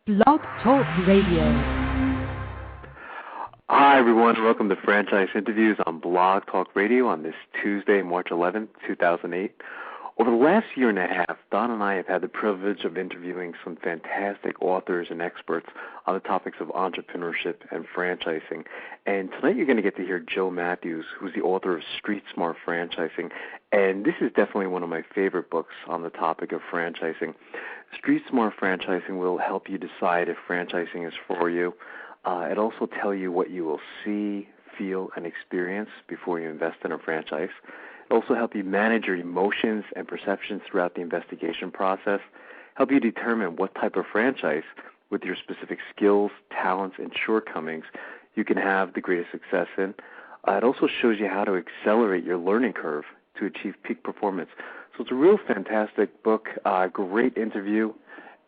Blog Talk Radio. Hi, everyone. Welcome to Franchise Interviews on Blog Talk Radio on this Tuesday, March 11th, 2008. Over the last year and a half, Don and I have had the privilege of interviewing some fantastic authors and experts on the topics of entrepreneurship and franchising. And tonight you're going to get to hear Joe Mathews, who's the author of Street Smart Franchising. And this is definitely one of my favorite books on the topic of franchising. Street Smart Franchising will help you decide if franchising is for you. It'll also tell you what you will see, feel, and experience before you invest in a franchise. It'll also help you manage your emotions and perceptions throughout the investigation process, help you determine what type of franchise, with your specific skills, talents, and shortcomings, you can have the greatest success in. It also shows you how to accelerate your learning curve to achieve peak performance. So it's a real fantastic book, great interview,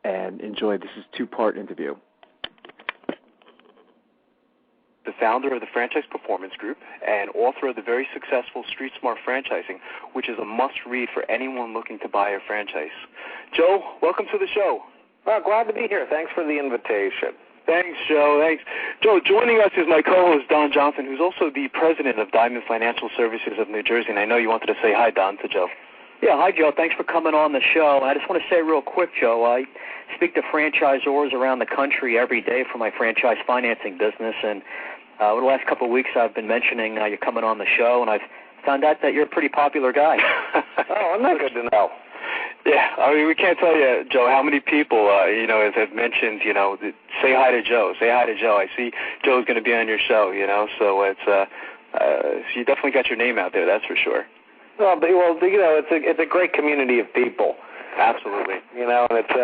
and enjoy. This is a two-part interview. The founder of the Franchise Performance Group and author of the very successful Street Smart Franchising, which is a must-read for anyone looking to buy a franchise. Joe, welcome to the show. Well, glad to be here. Thanks for the invitation. Thanks, Joe. Thanks. Joe, joining us is my co-host, Don Johnson, who's also the president of Diamond Financial Services of New Jersey. And I know you wanted to say hi, Don, to Joe. Yeah, hi, Joe. Thanks for coming on the show. I just want to say real quick, Joe, I speak to franchisors around the country every day for my franchise financing business, and over the last couple of weeks I've been mentioning you're coming on the show, and I've found out that you're a pretty popular guy. Oh, I'm not good to know. Yeah, I mean, we can't tell you, Joe, how many people, have mentioned, say hi to Joe, say hi to Joe. I see Joe's going to be on your show, so it's, so you definitely got your name out there, that's for sure. Well, it's a great community of people. Absolutely. And it's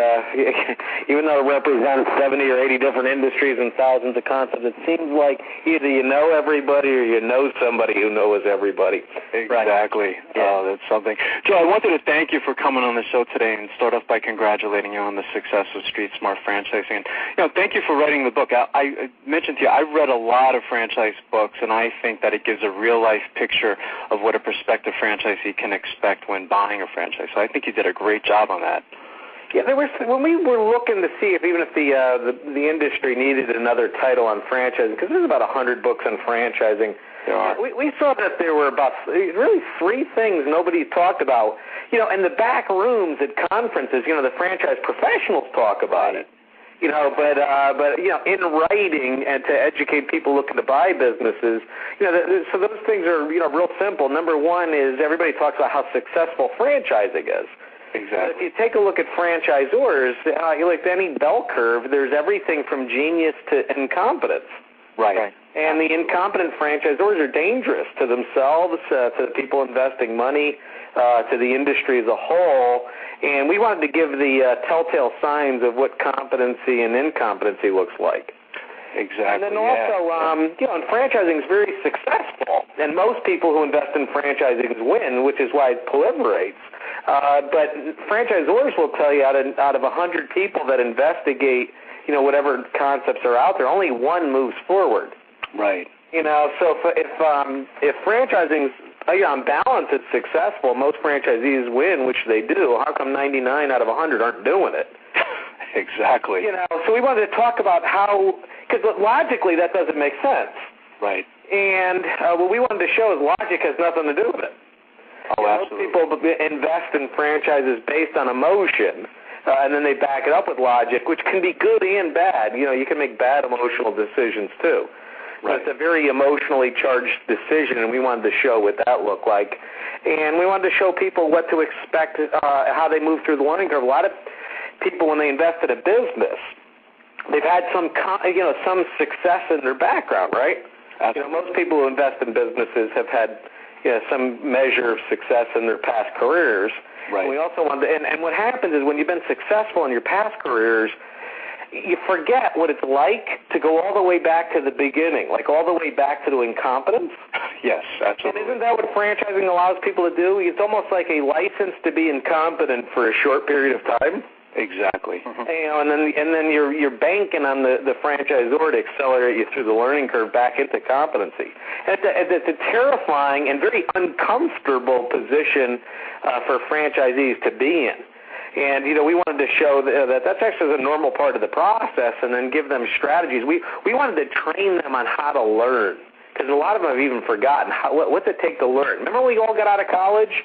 even though it represents 70 or 80 different industries and thousands of concepts, it seems like either you know everybody or you know somebody who knows everybody. Exactly. Right. Yeah. Oh, that's something. Joe, I wanted to thank you for coming on the show today and start off by congratulating you on the success of Street Smart Franchising. And, thank you for writing the book. I mentioned to you, I've read a lot of franchise books, and I think that it gives a real-life picture of what a prospective franchisee can expect when buying a franchise. So I think you did a great job on that. Yeah, when we were looking to see if the industry needed another title on franchising, because there's about 100 books on franchising, we saw that there were about really three things nobody talked about. In the back rooms at conferences, the franchise professionals talk about it. But in writing and to educate people looking to buy businesses, so those things are real simple. Number one is everybody talks about how successful franchising is. Exactly. But if you take a look at franchisors, like any bell curve, there's everything from genius to incompetence. Right. And the incompetent franchisors are dangerous to themselves, to the people investing money, to the industry as a whole. And we wanted to give the telltale signs of what competency and incompetency looks like. Exactly. And then also, and franchising is very successful. And most people who invest in franchising win, which is why it proliferates. But franchisors will tell you out of 100 people that investigate, whatever concepts are out there, only one moves forward. Right. So if franchising on balance is successful, most franchisees win, which they do. How come 99 out of 100 aren't doing it? Exactly. So we wanted to talk about how, because logically that doesn't make sense. Right. And what we wanted to show is logic has nothing to do with it. Oh, absolutely. Most people invest in franchises based on emotion, and then they back it up with logic, which can be good and bad. You can make bad emotional decisions too. Right. But it's a very emotionally charged decision, and we wanted to show what that looked like. And we wanted to show people what to expect, how they move through the learning curve. A lot of people, when they invest in a business, they've had some success in their background, right? Absolutely. Most people who invest in businesses have had some measure of success in their past careers. Right. And we also wanted to, and what happens is when you've been successful in your past careers, you forget what it's like to go all the way back to the beginning, like all the way back to the incompetence. Yes, absolutely. And isn't that what franchising allows people to do? It's almost like a license to be incompetent for a short period of time. Exactly. Mm-hmm. And then you're banking on the franchisor to accelerate you through the learning curve back into competency. And it's a terrifying and very uncomfortable position for franchisees to be in. And, we wanted to show that that's actually a normal part of the process and then give them strategies. We wanted to train them on how to learn, because a lot of them have even forgotten what's it take to learn. Remember when we all got out of college?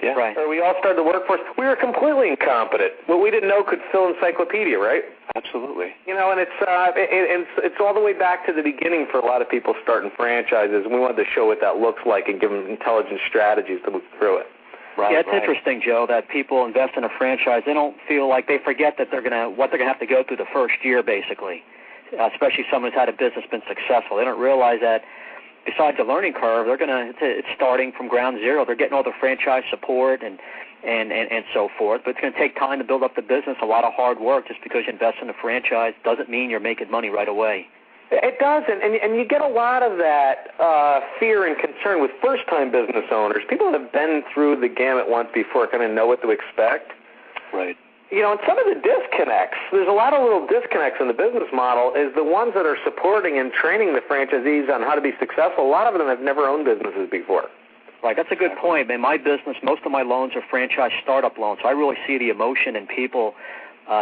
Yeah. Right. Or we all started the workforce? We were completely incompetent. What we didn't know could fill encyclopedia, right? Absolutely. And it's all the way back to the beginning for a lot of people starting franchises, and we wanted to show what that looks like and give them intelligent strategies to move through it. Right, yeah, it's interesting, Joe, that people invest in a franchise. They don't feel like they forget that what they're going to have to go through the first year, basically, especially someone who's had a business, been successful. They don't realize that besides the learning curve, it's starting from ground zero. They're getting all the franchise support and so forth, but it's going to take time to build up the business, a lot of hard work. Just because you invest in a franchise doesn't mean you're making money right away. It doesn't, and you get a lot of that fear and concern with first-time business owners. People that have been through the gamut once before kind of know what to expect. Right. And some of the disconnects, there's a lot of little disconnects in the business model, is the ones that are supporting and training the franchisees on how to be successful. A lot of them have never owned businesses before. Right, that's a good point. In my business, most of my loans are franchise startup loans, so I really see the emotion in people.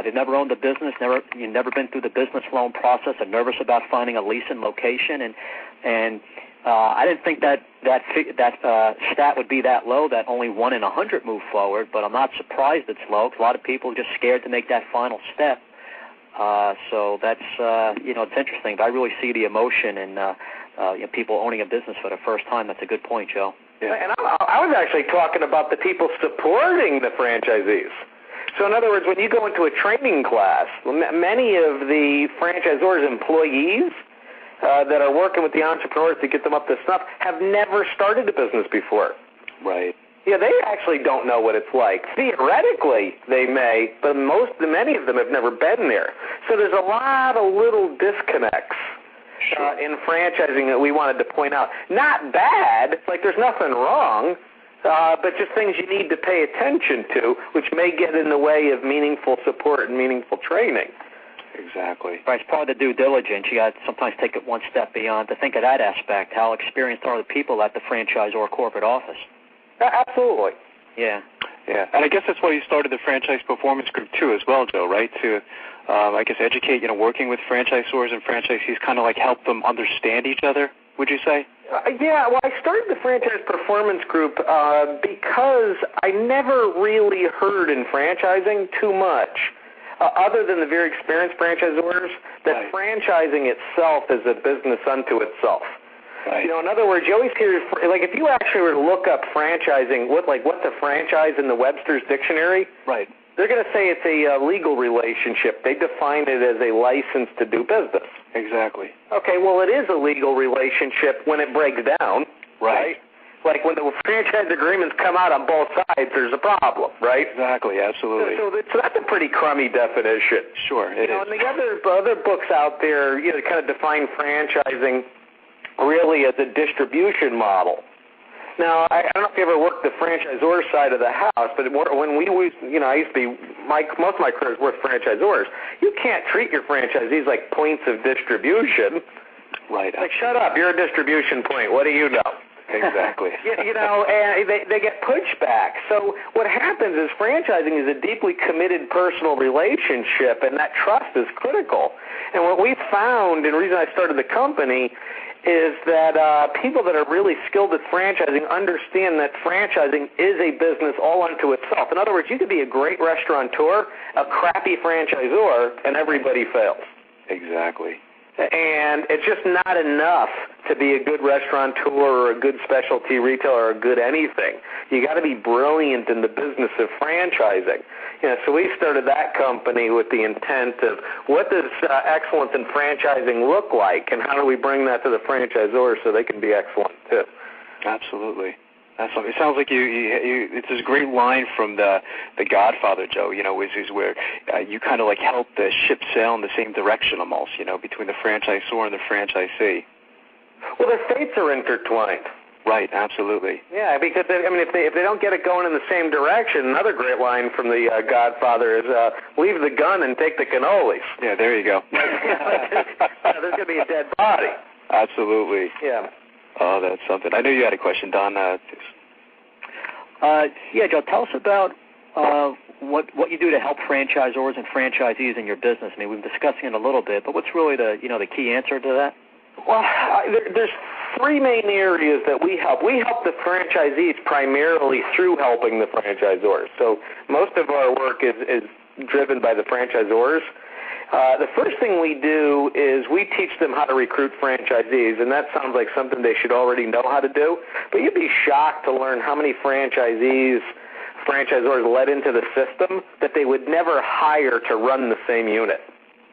They've never owned a business, never been through the business loan process. They're nervous about finding a lease and location, and I didn't think that stat would be that low, that only 1 in 100 move forward, but I'm not surprised it's low, because a lot of people are just scared to make that final step. So that's, it's interesting, but I really see the emotion in people owning a business for the first time. That's a good point, Joe. Yeah. And I was actually talking about the people supporting the franchisees. So in other words, when you go into a training class, many of the franchisors' employees that are working with the entrepreneurs to get them up to snuff have never started a business before. Right. Yeah, they actually don't know what it's like. Theoretically, they may, but many of them have never been there. So there's a lot of little disconnects in franchising that we wanted to point out. Not bad, like there's nothing wrong, but just things you need to pay attention to, which may get in the way of meaningful support and meaningful training. Exactly. Right, it's part of the due diligence. You got to sometimes take it one step beyond to think of that aspect. How experienced are the people at the franchise or corporate office? Absolutely. Yeah. Yeah, and I guess that's why you started the Franchise Performance Group too, as well, Joe. Right? To, I guess, educate. Working with franchisors and franchisees, kind of like help them understand each other. Would you say? Yeah, well, I started the Franchise Performance Group because I never really heard in franchising too much, other than the very experienced franchisors, that franchising itself is a business unto itself. Right. In other words, you always hear, like, if you actually were to look up franchising, what the franchise in the Webster's Dictionary, right, they're going to say it's a legal relationship. They define it as a license to do business. Exactly. Okay, well, it is a legal relationship when it breaks down, right? Like when the franchise agreements come out on both sides, there's a problem, right? Exactly, absolutely. So that's a pretty crummy definition. Sure, it is. And the other books out there, kind of define franchising really as a distribution model. Now, I don't know if you ever worked the franchisor side of the house, but when we always, I used to be, most of my career was with franchisors. You can't treat your franchisees like points of distribution. Right. Like, shut up, you're a distribution point. What do you know? Exactly. And they get pushback. So what happens is franchising is a deeply committed personal relationship, and that trust is critical. And what we found, and the reason I started the company, is that people that are really skilled at franchising understand that franchising is a business all unto itself. In other words, you could be a great restaurateur, a crappy franchisor, and everybody fails. Exactly. And it's just not enough to be a good restaurateur or a good specialty retailer or a good anything. You got to be brilliant in the business of franchising. So we started that company with the intent of what does excellence in franchising look like, and how do we bring that to the franchisors so they can be excellent too? Absolutely. It sounds like it's this great line from the Godfather, Joe, is where you kind of like help the ship sail in the same direction almost, between the franchisor and the franchisee. Well, the fates are intertwined. Right, absolutely. Yeah, because if they don't get it going in the same direction, another great line from the Godfather is leave the gun and take the cannolis. Yeah, there you go. There's going to be a dead body. Absolutely. Yeah. Oh, that's something. I know you had a question, Don. Yeah, Joe, tell us about what you do to help franchisors and franchisees in your business. I mean, we've been discussing it a little bit, but what's really the key answer to that? Well, there's three main areas that we help. We help the franchisees primarily through helping the franchisors. So most of our work is driven by the franchisors. The first thing we do is we teach them how to recruit franchisees, and that sounds like something they should already know how to do. But you'd be shocked to learn how many franchisors let into the system that they would never hire to run the same unit.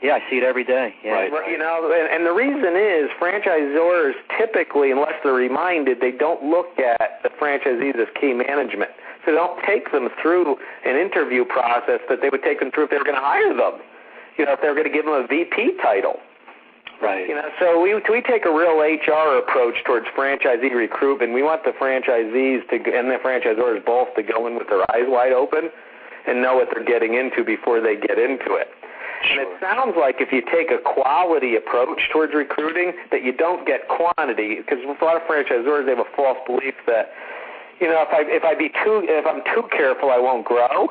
Yeah, I see it every day. Yeah. Right. You know, and the reason is franchisors typically, unless they're reminded, they don't look at the franchisees as key management. So they don't take them through an interview process that they would take them through if they were going to hire them. You know, if they were going to give them a VP title. Right. You know, so we take a real HR approach towards franchisee recruitment. We want the franchisees and the franchisors both to go in with their eyes wide open and know what they're getting into before they get into it. Sure. And it sounds like if you take a quality approach towards recruiting, that you don't get quantity, because a lot of franchisors, they have a false belief that, you know, if I'm too careful, I won't grow.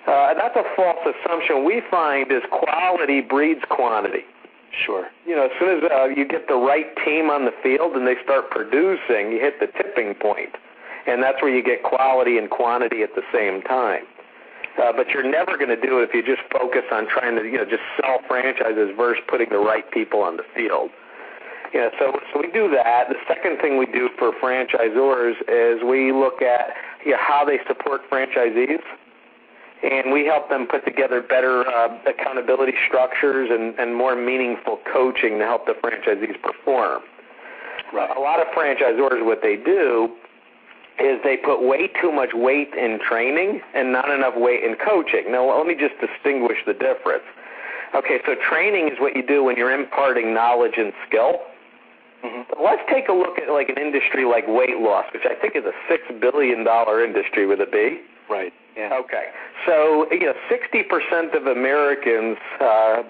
That's a false assumption. We find is quality breeds quantity. Sure. You know, as soon as you get the right team on the field and they start producing, you hit the tipping point, and that's where you get quality and quantity at the same time. But you're never going to do it if you just focus on trying to, you know, just sell franchises versus putting the right people on the field. You know, so we do that. The second thing we do for franchisors is we look at, you know, how they support franchisees, and we help them put together better accountability structures and more meaningful coaching to help the franchisees perform. Right. A lot of franchisors, what they do is they put way too much weight in training and not enough weight in coaching. Now, let me just distinguish the difference. Okay, so training is what you do when you're imparting knowledge and skill. Mm-hmm. But let's take a look at like an industry like weight loss, which I think is a $6 billion industry with a B. Right. Yeah. Okay. So, you know, 60% of Americans are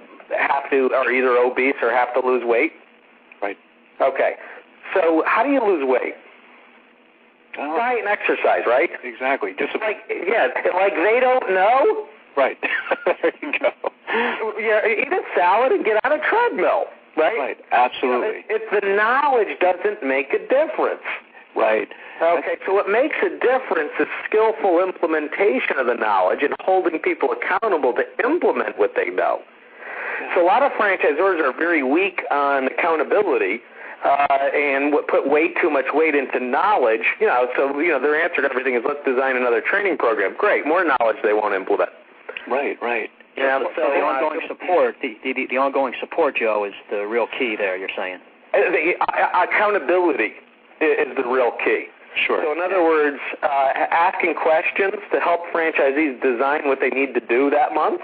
either obese or have to lose weight. Right. Okay. So how do you lose weight? Diet and exercise, right? Exactly. Discipline. Like they don't know? Right. There you go. Yeah, eat a salad and get on a treadmill, right? Right. Absolutely. You know, it's the knowledge doesn't make a difference. Right. Okay, so what makes a difference is skillful implementation of the knowledge and holding people accountable to implement what they know. So a lot of franchisors are very weak on accountability and put way too much weight into knowledge. You know, so you know their answer to everything is let's design another training program. Great, more knowledge they won't implement. Right. Right. Yeah, so the ongoing support, the ongoing support, Joe, is the real key there. You're saying accountability is the real key. Sure. So in other words, asking questions to help franchisees design what they need to do that month,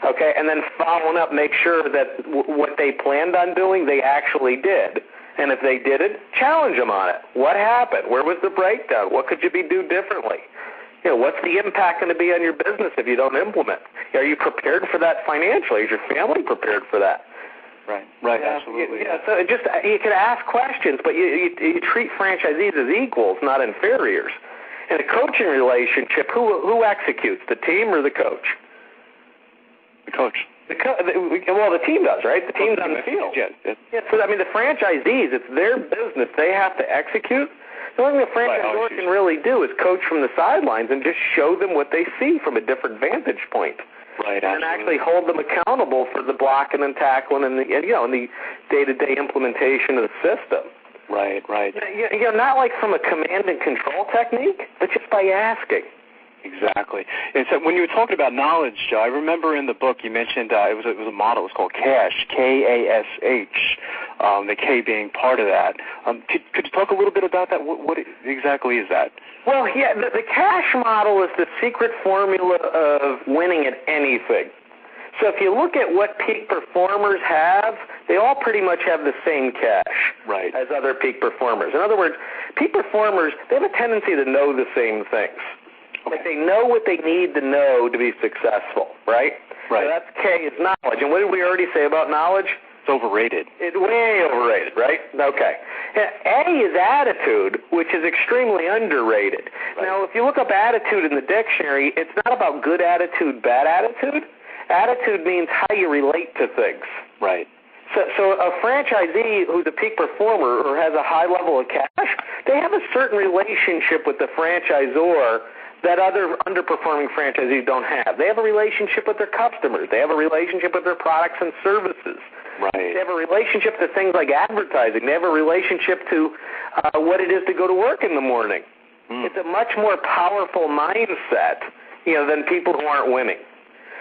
okay, and then following up, make sure that what they planned on doing, they actually did. And if they did it, challenge them on it. What happened? Where was the breakdown? What could you do differently? You know, what's the impact going to be on your business if you don't implement? Are you prepared for that financially? Is your family prepared for that? Right. Right. Absolutely. Yeah. So just you can ask questions, but you treat franchisees as equals, not inferiors. In a coaching relationship, who executes, the team or the coach? The coach. Well, the team does, right? The team's on the field. Yeah. So I mean, the franchisees, it's their business. They have to execute. The only thing the franchisor can really do is coach from the sidelines and just show them what they see from a different vantage point. Right, and actually hold them accountable for the blocking and tackling and the day-to-day implementation of the system. Right. You know, not like from a command and control technique, but just by asking. Exactly. And so when you were talking about knowledge, Joe, I remember in the book you mentioned it was a model. It was called CASH, K-A-S-H, the K being part of that. Could you talk a little bit about that? What exactly is that? Well, yeah, the CASH model is the secret formula of winning at anything. So if you look at what peak performers have, they all pretty much have the same cash as other peak performers. In other words, peak performers, they have a tendency to know the same things. Like they know what they need to know to be successful, right? So that's K is knowledge. And what did we already say about knowledge? overrated. It's way overrated, right? Okay. A is attitude, which is extremely underrated. Right. Now, if you look up attitude in the dictionary, it's not about good attitude, bad attitude. Attitude means how you relate to things. Right. So a franchisee who's a peak performer or has a high level of cash, they have a certain relationship with the franchisor that other underperforming franchisees don't have. They have a relationship with their customers. They have a relationship with their products and services. Right. They have a relationship to things like advertising. They have a relationship to what it is to go to work in the morning. It's a much more powerful mindset, than people who aren't winning.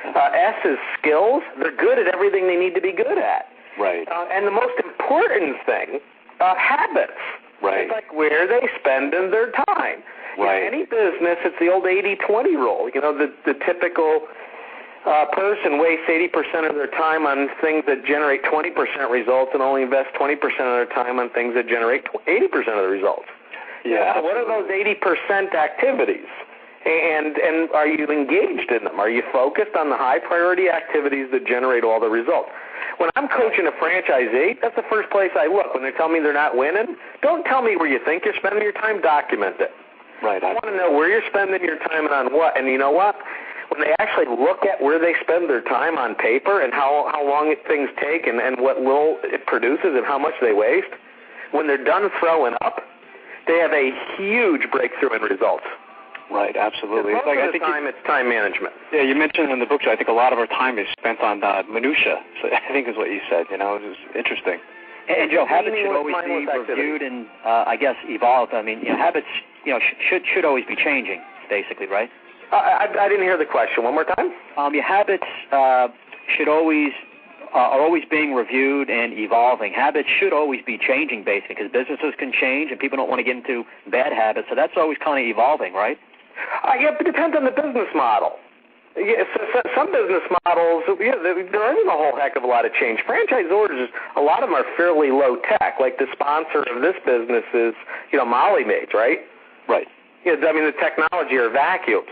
S is skills. They're good at everything they need to be good at. Right. And the most important thing, habits. Right. It's like where they spend their time. Right. Any business, it's the old 80-20 rule. The typical person wastes 80% of their time on things that generate 20% results and only invest 20% of their time on things that generate 80% of the results. Yeah. So what are those 80% activities? And are you engaged in them? Are you focused on the high priority activities that generate all the results? When I'm coaching a franchisee, that's the first place I look. When they tell me they're not winning, don't tell me where you think you're spending your time, document it. Right. I want to know where you're spending your time and on what. And you know what? When they actually look at where they spend their time on paper and how long things take and what little it produces and how much they waste, when they're done throwing up, they have a huge breakthrough in results. Right, absolutely. Most of the time, it's time management. Yeah, you mentioned in the book, I think a lot of our time is spent on minutia, so I think is what you said, it was interesting. And Joe, habits should always be reviewed and, evolved. I mean, habits, should always be changing, basically, right? I didn't hear the question. One more time? Your habits should always are always being reviewed and evolving. Habits should always be changing, basically, because businesses can change and people don't want to get into bad habits. So that's always kind of evolving, right? Yeah, it depends on the business model. Yeah, so some business models, there isn't a whole heck of a lot of change. Franchisors, a lot of them are fairly low tech. Like the sponsor of this business is, Molly Maids, right? Right. The technology are vacuums.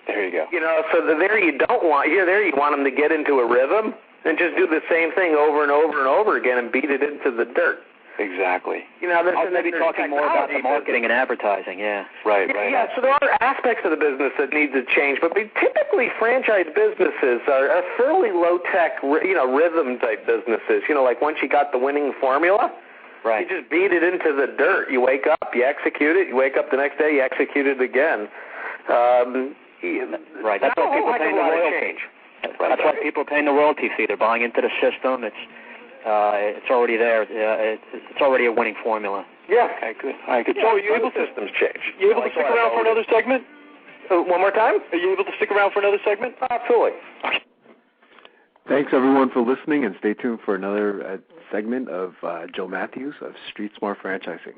There you go. So there you want them to get into a rhythm and just do the same thing over and over and over again and beat it into the dirt. Exactly. I'll maybe talking more about the marketing and advertising, yeah. Right. Yeah, so there are aspects of the business that need to change, but typically franchise businesses are fairly low-tech, rhythm-type businesses. Like once you got the winning formula, right, you just beat it into the dirt. You wake up, you execute it. You wake up the next day, you execute it again. Right, that's why people pay the royalty. That's why people are paying the royalty fee. They're buying into the system. It's already there. It's already a winning formula. Yeah. Okay, good. All right, good. So are you able to systems change? You able to stick around for another segment? One more time? Are you able to stick around for another segment? Absolutely. Thanks, everyone, for listening, and stay tuned for another segment of Joe Mathews of Street Smart Franchising.